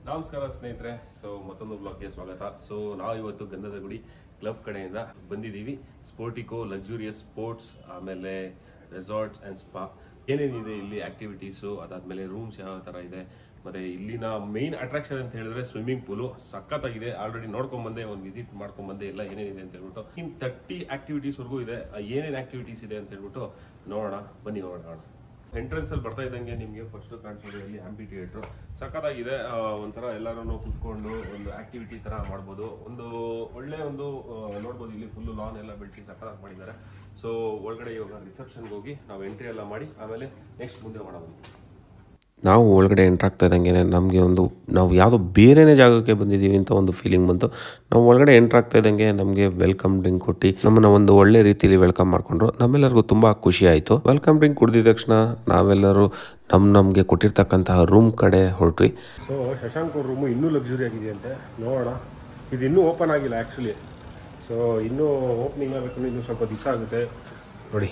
ನಮಸ್ಕಾರ ಸ್ನೇಹಿತರೆ. ಸೊ ಮತ್ತೊಂದು ಬ್ಲಾಗ್ಗೆ ಸ್ವಾಗತ. ಸೊ ನಾವು ಇವತ್ತು ಗಂಧದ ಗುಡಿ ಕ್ಲಬ್ ಕಡೆಯಿಂದ ಬಂದಿದ್ದೀವಿ. ಸ್ಪೋರ್ಟಿಕೋ ಲಕ್ಸುರಿಯಸ್ ಸ್ಪೋರ್ಟ್ಸ್, ಆಮೇಲೆ ರೆಸಾರ್ಟ್ಸ್ ಆ್ಯಂಡ್ ಸ್ಪಾ ಏನೇನಿದೆ ಇಲ್ಲಿ ಆಕ್ಟಿವಿಟೀಸು, ಅದಾದಮೇಲೆ ರೂಮ್ಸ್ ಯಾವ ಥರ ಇದೆ, ಮತ್ತು ಇಲ್ಲಿನ ಮೇನ್ ಅಟ್ರಾಕ್ಷನ್ ಅಂತ ಹೇಳಿದ್ರೆ ಸ್ವಿಮ್ಮಿಂಗ್ ಪೂಲು ಸಖತ್ತಾಗಿದೆ. ಆಲ್ರೆಡಿ ನೋಡ್ಕೊಂಬಂದೆ, ಒಂದು ವಿಸಿಟ್ ಮಾಡ್ಕೊಂಬಂದೆ ಎಲ್ಲ ಏನೇನಿದೆ ಅಂತ ಹೇಳ್ಬಿಟ್ಟು. ಇನ್ನು 30 ಆಕ್ಟಿವಿಟೀಸ್ವರೆಗೂ ಇದೆ. ಏನೇನು ಆಕ್ಟಿವಿಟೀಸ್ ಇದೆ ಅಂತ ಹೇಳ್ಬಿಟ್ಟು ನೋಡೋಣ, ಬನ್ನಿ ನೋಡೋಣ. ಎಂಟ್ರೆನ್ಸ್ ಅಲ್ಲಿ ಬರ್ತಾ ಇದ್ದಂಗೆ ನಿಮಗೆ ಫಸ್ಟ್ ಕಾಣಿಸೋದು ಇಲ್ಲಿ ಆಂಪಿ ಥಿಯೇಟ್ರು ಸಖತ್ತಾಗಿದೆ. ಒಂಥರ ಎಲ್ಲರೂ ಕೂತ್ಕೊಂಡು ಒಂದು ಆಕ್ಟಿವಿಟಿ ತರ ಮಾಡ್ಬೋದು. ಒಂದು ಒಳ್ಳೆ ಒಂದು ನೋಡ್ಬೋದು. ಇಲ್ಲಿ ಫುಲ್ ಲಾನ್ ಎಲ್ಲ ಬೆಳೆಸಿ ಸಖತ್ತಾಗಿ ಮಾಡಿದ್ದಾರೆ. ಸೊ ಒಳಗಡೆ ಇವಾಗ ರಿಸೆಪ್ಷನ್ಗೆ ಹೋಗಿ ನಾವು ಎಂಟ್ರಿ ಎಲ್ಲ ಮಾಡಿ ಆಮೇಲೆ ನೆಕ್ಸ್ಟ್ ಮುಂದೆ ಮಾಡೋದು. ನಾವು ಒಳಗಡೆ ಎಂಟ್ರಾಗ್ತಾ ಇದ್ದಂಗೆ ನಮಗೆ ನಾವು ಯಾವುದೋ ಬೇರೆನೇ ಜಾಗಕ್ಕೆ ಬಂದಿದ್ದೀವಿ ಅಂತ ಒಂದು ಫೀಲಿಂಗ್ ಬಂತು. ನಾವು ಒಳಗಡೆ ಎಂಟ್ರಾಗ್ತಾ ಇದ್ದಂಗೆ ನಮಗೆ ವೆಲ್ಕಮ್ ಡ್ರಿಂಕ್ ಕೊಟ್ಟು ನಮ್ಮನ್ನು ಒಂದು ಒಳ್ಳೆ ರೀತಿಯಲ್ಲಿ ವೆಲ್ಕಮ್ ಮಾಡಿಕೊಂಡ್ರು. ನಮ್ಮೆಲ್ಲರಿಗೂ ತುಂಬ ಖುಷಿ ಆಯಿತು. ವೆಲ್ಕಮ್ ಡ್ರಿಂಕ್ ಕುಡಿದ ತಕ್ಷಣ ನಾವೆಲ್ಲರೂ ನಮಗೆ ಕೊಟ್ಟಿರ್ತಕ್ಕಂತಹ ರೂಮ್ ಕಡೆ ಹೊರಟ್ವಿ. ಸೊ ಶಶಾಂಕ್ ಅವ್ರ ರೂಮು ಇನ್ನೂ ಲಕ್ಸುರಿ ಆಗಿದೆಯಂತೆ, ನೋಡೋಣ. ಇದು ಇನ್ನೂ ಓಪನ್ ಆಗಿಲ್ಲ ಆ್ಯಕ್ಚುಲಿ. ಸೊ ಇನ್ನೂ ಓಪನಿಂಗ್ ಆಗಬೇಕು, ಇನ್ನೂ ಸ್ವಲ್ಪ ದಿವಸ ಆಗುತ್ತೆ. ನೋಡಿ,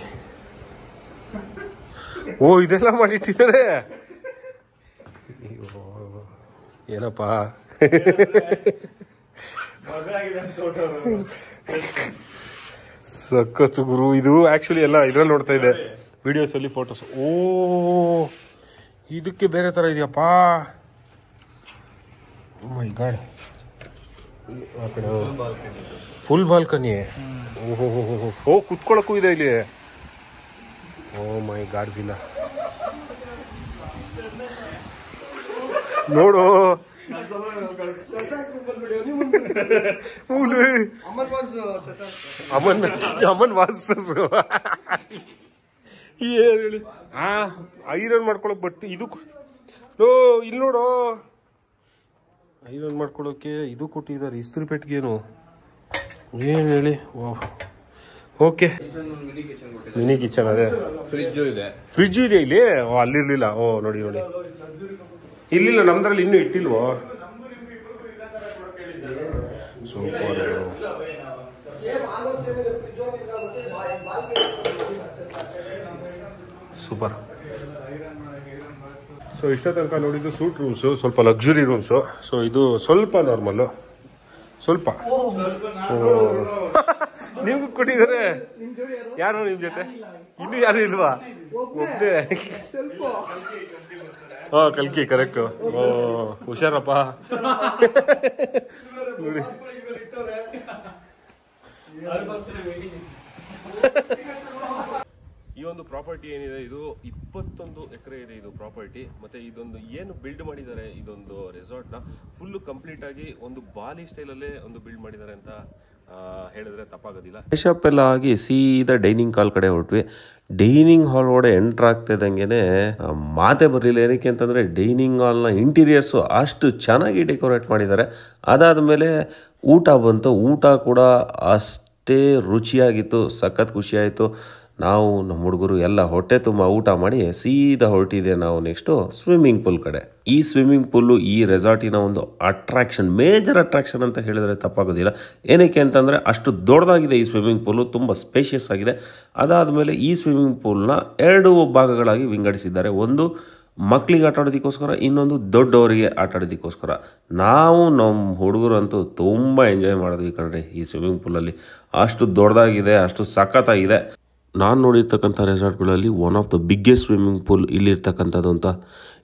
ಓ ಇದೆಲ್ಲ ಮಾಡಿಟ್ಟಿದ್ದಾರೆ. ಏನಪ್ಪ ಸಖತ್ ಗುರು. ಇದು ಆಕ್ಚುಲಿ ಎಲ್ಲ ಇದ್ರಲ್ಲಿ ನೋಡ್ತಾ ಇದೆ ವಿಡಿಯೋಸ್ ಅಲ್ಲಿ, ಫೋಟೋಸ್. ಓ ಇದಕ್ಕೆ ಬೇರೆ ತರ ಇದೆಯಪ್ಪ. ಮೈ ಗಾಡ್, ಫುಲ್ ಬಾಲ್ಕನಿ. ಓ ಕುತ್ಕೊಳ್ಳಕ್ಕೂ ಇದೆ ಇಲ್ಲಿ. ಓ ಮೈ ಗಾಡ್ಸ್ ಇಲ್ಲ ನೋಡು. ಅಮನ್ ವಾಸ್ ಏನ್ ಹೇಳಿ. ಐರನ್ ಮಾಡ್ಕೊಳಕ್ ಬಟ್ಟೆ ಇದು ಇಲ್ಲಿ ನೋಡು. ಐರನ್ ಮಾಡ್ಕೊಳಕ್ಕೆ ಇದು ಕೊಟ್ಟಿದ್ದಾರೆ, ಇಸ್ತ್ರಿ ಪೆಟ್ಟಿಗೆನು. ಏನ್ ಹೇಳಿ. Okay, mini kitchen. ಅದೇ ಫ್ರಿಜ್ಜು ಇದೆ ಇಲ್ಲಿ. ಅಲ್ಲಿರ್ಲಿಲ್ಲ. ಓ ನೋಡಿ ನೋಡಿ, ಇಲ್ಲಿಲ್ಲ ನಮ್ದ್ರಲ್ಲಿ ಇನ್ನೂ ಇಟ್ಟಿಲ್ವೋ. ಸೂಪರ್. ಸೂಪರ್. ಸೊ ಇಷ್ಟ ತನಕ ನೋಡಿದ್ದು ಸೂಟ್ ರೂಮ್ಸು, ಸ್ವಲ್ಪ ಲಕ್ಸುರಿ ರೂಮ್ಸು. ಸೊ ಇದು ಸ್ವಲ್ಪ ನಾರ್ಮಲ್ಲು, ಸ್ವಲ್ಪ. ನಿಮ್ಗೂ ಕೊಟ್ಟಿದ್ದಾರೆ. ಯಾರು ನಿಮ್ ಜೊತೆ? ಇನ್ನೂ ಯಾರು ಇಲ್ವಾ? ಒಬ್ಬನೇ. ಕಲ್ಕಿ ಕರೆಕ್ಟ್. ಹುಷಾರಪ್ಪ. ನೋಡಿ, ಈ ಒಂದು ಪ್ರಾಪರ್ಟಿ ಏನಿದೆ ಇದು 21 ಎಕರೆ ಇದೆ ಇದು ಪ್ರಾಪರ್ಟಿ. ಮತ್ತೆ ಇದೊಂದು ಏನು ಬಿಲ್ಡ್ ಮಾಡಿದ್ದಾರೆ, ಇದೊಂದು ರೆಸಾರ್ಟ್ ನ ಫುಲ್ ಕಂಪ್ಲೀಟ್ ಆಗಿ ಒಂದು ಬಾಲಿ ಸ್ಟೈಲ್ ಅಲ್ಲೇ ಒಂದು ಬಿಲ್ಡ್ ಮಾಡಿದ್ದಾರೆ ಅಂತ ಹೇಳಿದ್ರೆ ತಪ್ಪಾಗೋದಿಲ್ಲ. ಫ್ರೆಶಪ್ ಎಲ್ಲ ಆಗಿ ಸೀದಾ ಡೈನಿಂಗ್ ಹಾಲ್ ಕಡೆ ಹೊರಟ್ವಿ. ಡೈನಿಂಗ್ ಹಾಲ್ ಒಳಗಡೆ ಎಂಟ್ರ್ ಆಗ್ತಾ ಇದ್ದಂಗೆ ಮಾತೆ ಬರಲಿಲ್ಲ. ಏನಕ್ಕೆ ಅಂತಂದರೆ ಡೈನಿಂಗ್ ಹಾಲ್ನ ಇಂಟೀರಿಯರ್ಸು ಅಷ್ಟು ಚೆನ್ನಾಗಿ ಡೆಕೋರೇಟ್ ಮಾಡಿದ್ದಾರೆ. ಅದಾದಮೇಲೆ ಊಟ ಬಂತು. ಊಟ ಕೂಡ ಅಷ್ಟೇ ರುಚಿಯಾಗಿತ್ತು, ಸಖತ್ ಖುಷಿಯಾಯಿತು. ನಾವು ನಮ್ಮ ಹುಡುಗರು ಎಲ್ಲ ಹೊಟ್ಟೆ ತುಂಬ ಊಟ ಮಾಡಿ ಸೀದಾ ಹೊರಟಿದೆ ನಾವು ನೆಕ್ಸ್ಟು ಸ್ವಿಮ್ಮಿಂಗ್ ಪೂಲ್ ಕಡೆ. ಈ ಸ್ವಿಮ್ಮಿಂಗ್ ಪೂಲು ಈ ರೆಸಾರ್ಟಿನ ಒಂದು ಅಟ್ರಾಕ್ಷನ್, ಮೇಜರ್ ಅಟ್ರಾಕ್ಷನ್ ಅಂತ ಹೇಳಿದರೆ ತಪ್ಪಾಗೋದಿಲ್ಲ. ಏನಕ್ಕೆ ಅಂತಂದರೆ ಅಷ್ಟು ದೊಡ್ಡದಾಗಿದೆ ಈ ಸ್ವಿಮ್ಮಿಂಗ್ ಪೂಲು, ತುಂಬ ಸ್ಪೇಷಿಯಸ್ ಆಗಿದೆ. ಅದಾದಮೇಲೆ ಈ ಸ್ವಿಮ್ಮಿಂಗ್ ಪೂಲ್ನ 2 ಭಾಗಗಳಾಗಿ ವಿಂಗಡಿಸಿದ್ದಾರೆ. ಒಂದು ಮಕ್ಕಳಿಗೆ ಆಟ ಆಡೋದಕ್ಕೋಸ್ಕರ, ಇನ್ನೊಂದು ದೊಡ್ಡವರಿಗೆ ಆಟ ಆಡೋದಕ್ಕೋಸ್ಕರ. ನಾವು ನಮ್ಮ ಹುಡುಗರು ಅಂತೂ ತುಂಬ ಎಂಜಾಯ್ ಮಾಡಿದ್ವಿ ಕಣ್ರಿ ಈ ಸ್ವಿಮ್ಮಿಂಗ್ ಪೂಲಲ್ಲಿ. ಅಷ್ಟು ದೊಡ್ಡದಾಗಿದೆ, ಅಷ್ಟು ಸಖತ್ತಾಗಿದೆ. ನಾನು ನೋಡಿರ್ತಕ್ಕಂಥ ರೆಸಾರ್ಟ್ಗಳಲ್ಲಿ one of the biggest swimming pool ಇಲ್ಲಿರ್ತಕ್ಕಂಥದ್ದು ಅಂತ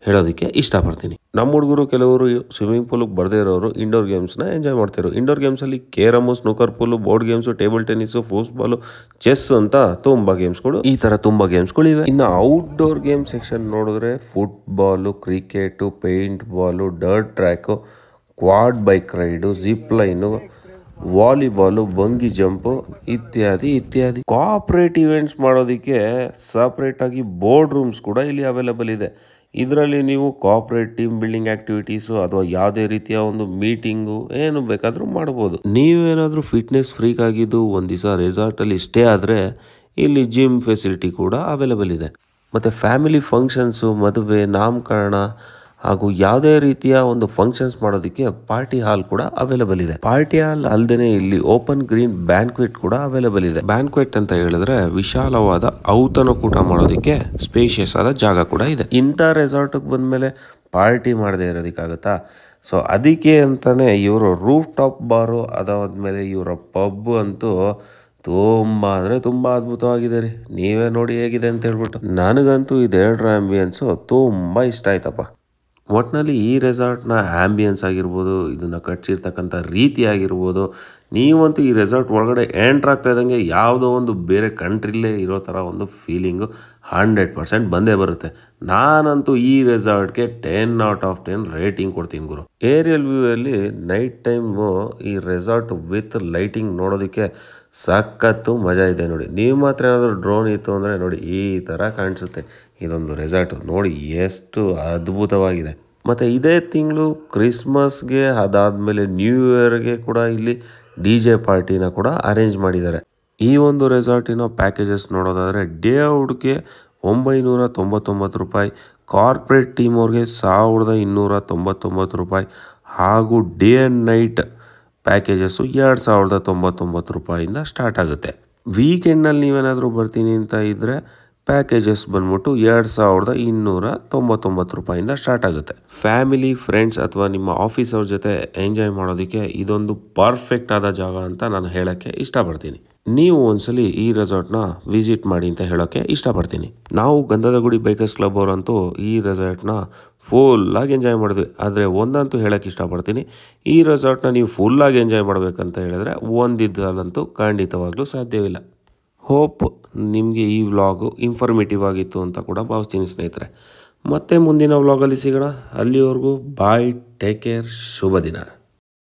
ಹೇಳೋದಕ್ಕೆ ಇಷ್ಟಪಡ್ತೀನಿ. ನಮ್ಮ ಹುಡುಗರು ಕೆಲವರು ಸ್ವಿಮ್ಮಿಂಗ್ ಪೂಲಿಗೆ ಬರದೇ ಇರೋರು ಇಂಡೋರ್ ಗೇಮ್ಸ್ನ ಎಂಜಾಯ್ ಮಾಡ್ತಿರೋ. ಇಂಡೋರ್ ಗೇಮ್ಸಲ್ಲಿ carrom, snooker pool, board games, table tennis, football, chess ಅಂತ ತುಂಬ ಗೇಮ್ಸ್ಗಳು, ಈ ಥರ ತುಂಬ ಗೇಮ್ಸ್ಗಳಿವೆ. ಇನ್ನು ಔಟ್ಡೋರ್ ಗೇಮ್ ಸೆಕ್ಷನ್ ನೋಡಿದ್ರೆ football, cricket, paint ball, dirt track, quad bike ride, zip line, volleyball, bungee jump ಇತ್ಯಾದಿ ಇತ್ಯಾದಿ. ಕೋಆಪರೇಟ್ ಇವೆಂಟ್ಸ್ ಮಾಡೋದಕ್ಕೆ ಸಪ್ರೇಟಾಗಿ ಬೋರ್ಡ್ ರೂಮ್ಸ್ ಕೂಡ ಇಲ್ಲಿ ಅವೈಲೇಬಲ್ ಇದೆ. ಇದರಲ್ಲಿ ನೀವು ಕೋಆಪರೇಟ್ ಟೀಮ್ ಬಿಲ್ಡಿಂಗ್ ಆಕ್ಟಿವಿಟೀಸು ಅಥವಾ ಯಾವುದೇ ರೀತಿಯ ಒಂದು ಮೀಟಿಂಗು ಏನು ಬೇಕಾದರೂ ಮಾಡ್ಬೋದು. ನೀವೇನಾದರೂ ಫಿಟ್ನೆಸ್ ಫ್ರೀಕ್ ಆಗಿದ್ದು ಒಂದು ದಿವಸ ರೆಸಾರ್ಟಲ್ಲಿ ಸ್ಟೇ ಆದರೆ ಇಲ್ಲಿ ಜಿಮ್ ಫೆಸಿಲಿಟಿ ಕೂಡ ಅವೈಲೇಬಲ್ ಇದೆ. ಮತ್ತು ಫ್ಯಾಮಿಲಿ ಫಂಕ್ಷನ್ಸು, ಮದುವೆ, ನಾಮಕರಣ ಹಾಗೂ ಯಾವುದೇ ರೀತಿಯ ಒಂದು ಫಂಕ್ಷನ್ಸ್ ಮಾಡೋದಕ್ಕೆ ಪಾರ್ಟಿ ಹಾಲ್ ಕೂಡ ಅವೈಲೇಬಲ್ ಇದೆ. ಪಾರ್ಟಿ ಹಾಲ್ ಅಲ್ಲದೆ ಇಲ್ಲಿ ಓಪನ್ ಗ್ರೀನ್ ಬ್ಯಾಂಕ್ವೆಟ್ ಕೂಡ ಅವೈಲೇಬಲ್ ಇದೆ. ಬ್ಯಾಂಕ್ವೆಟ್ ಅಂತ ಹೇಳಿದ್ರೆ ವಿಶಾಲವಾದ ಔತಣಕೂಟ ಮಾಡೋದಕ್ಕೆ ಸ್ಪೇಷಿಯಸ್ ಆದ ಜಾಗ ಕೂಡ ಇದೆ. ಇಂಥ ರೆಸಾರ್ಟ್ಗೆ ಬಂದ್ಮೇಲೆ ಪಾರ್ಟಿ ಮಾಡದೇ ಇರೋದಕ್ಕಾಗುತ್ತಾ? ಸೊ ಅದಕ್ಕೆ ಅಂತಲೇ ಇವರು ರೂಫ್ ಟಾಪ್ ಬಾರು ಅದಾದಮೇಲೆ ಇವರ ಪಬ್ ಅಂತೂ ತುಂಬ ಅಂದರೆ ತುಂಬ ಅದ್ಭುತವಾಗಿದೆ ರೀ. ನೀವೇ ನೋಡಿ ಹೇಗಿದೆ ಅಂತ ಹೇಳ್ಬಿಟ್ಟು. ನನಗಂತೂ ಇದೆರಡರ ಆ್ಯಂಬಿಯನ್ಸು ತುಂಬ ಇಷ್ಟ ಆಯ್ತಪ್ಪ. ಒಟ್ಟಿನಲ್ಲಿ ಈ ರೆಸಾರ್ಟ್ನ ಆ್ಯಂಬಿಯನ್ಸ್ ಆಗಿರ್ಬೋದು, ಇದನ್ನು ಕಟ್ಸಿರ್ತಕ್ಕಂಥ ರೀತಿ ಆಗಿರ್ಬೋದು, ನೀವಂತೂ ಈ ರೆಸಾರ್ಟ್ ಒಳಗಡೆ ಎಂಟ್ರ್ ಆಗ್ತಾ ಇದ್ದಂಗೆ ಯಾವುದೋ ಒಂದು ಬೇರೆ ಕಂಟ್ರಿಲೇ ಇರೋ ಥರ ಒಂದು ಫೀಲಿಂಗು 100% ಬಂದೇ ಬರುತ್ತೆ. ನಾನಂತೂ ಈ ರೆಸಾರ್ಟ್ಗೆ 10/10 ರೇಟಿಂಗ್ ಕೊಡ್ತೀನಿ ಗುರು. ಏರಿಯಲ್ ವ್ಯೂಯಲ್ಲಿ ನೈಟ್ ಟೈಮು ಈ ರೆಸಾರ್ಟ್ ವಿತ್ ಲೈಟಿಂಗ್ ನೋಡೋದಕ್ಕೆ ಸಖತ್ತು ಮಜಾ ಇದೆ ನೋಡಿ. ನೀವು ಮಾತ್ರ ಏನಾದರೂ ಡ್ರೋನ್ ಇತ್ತು ಅಂದರೆ ನೋಡಿ ಈ ಥರ ಕಾಣಿಸುತ್ತೆ ಇದೊಂದು ರೆಸಾರ್ಟು. ನೋಡಿ ಎಷ್ಟು ಅದ್ಭುತವಾಗಿದೆ. ಮತ್ತು ಇದೇ ತಿಂಗಳು ಕ್ರಿಸ್ಮಸ್ಗೆ ಅದಾದಮೇಲೆ ನ್ಯೂ ಇಯರ್ಗೆ ಕೂಡ ಇಲ್ಲಿ DJ ಪಾರ್ಟಿನ ಕೂಡ ಅರೇಂಜ್ ಮಾಡಿದ್ದಾರೆ. ಈ ಒಂದು ರೆಸಾರ್ಟಿನ ಪ್ಯಾಕೇಜಸ್ ನೋಡೋದಾದರೆ ಡೇ ಔಟ್ಗೆ 999 ರೂಪಾಯಿ, ಕಾರ್ಪೊರೇಟ್ ಟೀಮ್ ಅವ್ರಿಗೆ 1299 ರೂಪಾಯಿ ಹಾಗೂ ಡೇ ಆ್ಯಂಡ್ ನೈಟ್ ಪ್ಯಾಕೇಜಸ್ಸು 2099 ರೂಪಾಯಿಂದ ಸ್ಟಾರ್ಟ್ ಆಗುತ್ತೆ. ವೀಕೆಂಡ್ನಲ್ಲಿ ನೀವೇನಾದರೂ ಬರ್ತೀನಿ ಅಂತ ಇದ್ದರೆ ಪ್ಯಾಕೇಜಸ್ ಬಂದ್ಬಿಟ್ಟು 2299 ರೂಪಾಯಿಂದ ಸ್ಟಾರ್ಟ್ ಆಗುತ್ತೆ. ಫ್ಯಾಮಿಲಿ, ಫ್ರೆಂಡ್ಸ್ ಅಥವಾ ನಿಮ್ಮ ಆಫೀಸ್ ಅವ್ರ ಜೊತೆ ಎಂಜಾಯ್ ಮಾಡೋದಕ್ಕೆ ಇದೊಂದು ಪರ್ಫೆಕ್ಟ್ ಆದ ಜಾಗ ಅಂತ ನಾನು ಹೇಳೋಕ್ಕೆ ಇಷ್ಟಪಡ್ತೀನಿ. ನೀವು ಒಂದ್ಸಲಿ ಈ ರೆಸಾರ್ಟ್ನ ವಿಸಿಟ್ ಮಾಡಿ ಅಂತ ಹೇಳೋಕ್ಕೆ ಇಷ್ಟಪಡ್ತೀನಿ. ನಾವು ಗಂಧದ ಗುಡಿ ಬೈಕರ್ಸ್ ಕ್ಲಬ್ ಅವರಂತೂ ಈ ರೆಸಾರ್ಟ್ನ ಫುಲ್ಲಾಗಿ ಎಂಜಾಯ್ ಮಾಡಿದ್ವಿ. ಆದರೆ ಒಂದಂತೂ ಹೇಳೋಕ್ಕೆ ಇಷ್ಟಪಡ್ತೀನಿ, ಈ ರೆಸಾರ್ಟ್ನ ನೀವು ಫುಲ್ಲಾಗಿ ಎಂಜಾಯ್ ಮಾಡಬೇಕಂತ ಹೇಳಿದ್ರೆ ಒಂದಿದ್ದಲ್ಲಂತೂ ಖಂಡಿತವಾಗ್ಲೂ ಸಾಧ್ಯವಿಲ್ಲ. ಹೋಪ್ ನಿಮಗೆ ಈ ವ್ಲಾಗು ಇನ್ಫಾರ್ಮೇಟಿವ್ ಆಗಿತ್ತು ಅಂತ ಕೂಡ ಭಾವಿಸ್ತೀನಿ ಸ್ನೇಹಿತರೆ. ಮತ್ತೆ ಮುಂದಿನ ವ್ಲಾಗಲ್ಲಿ ಸಿಗೋಣ. ಅಲ್ಲಿವರೆಗೂ ಬಾಯ್, ಟೇಕ್ ಕೇರ್, ಶುಭ ದಿನ.